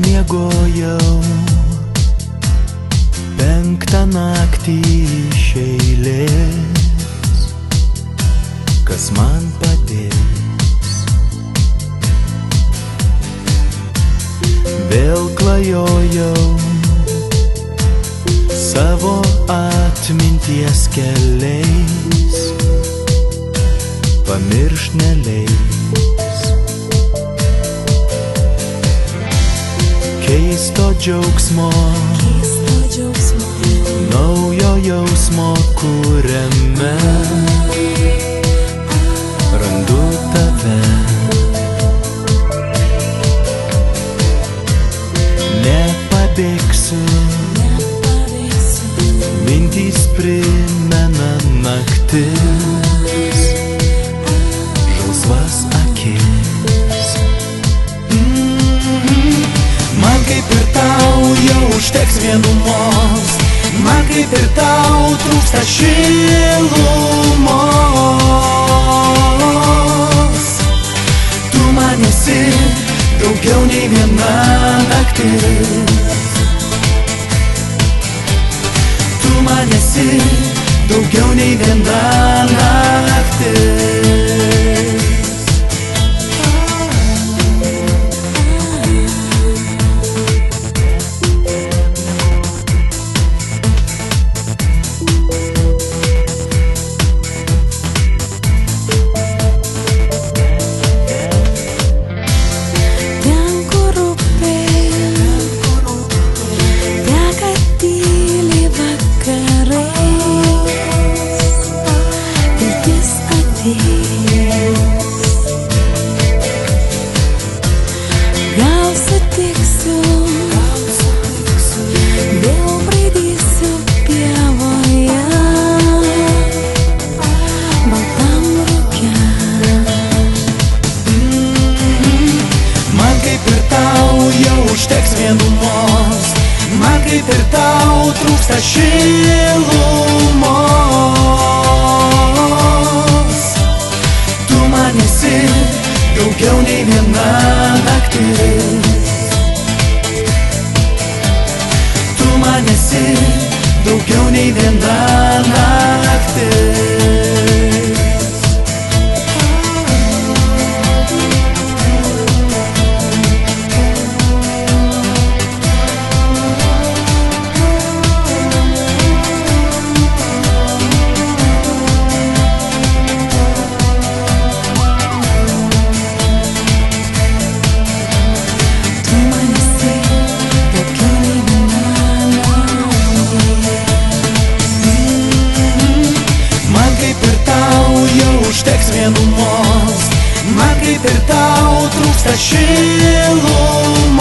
Pamiegojau 5 naktį iš eilės, kas man padės. Vėl klajojau savo atminties keliais, pamiršt neleis. Keisto džiaugsmo, naujo jausmo, kuriame randu tave. Nepabėgsiu, mintys primena naktis, žalsvas akis. Man kaip ir tau jau užteks vienumos, man kaip ir tau trūksta šilumos. Tu man esi daugiau nei viena naktis, tu man esi daugiau nei viena naktis. Gal sutiksiu, vėl braidysiu pievoje, baltam rūke. Man kaip ir tau jau užteks vienumos, man kaip ir tau trūksta šilumos. Tu man esi daugiau nei viena naktis, tu man esi daugiau nei viena naktis. Užteks vienumos, man kaip ir tau trūksta šilumos.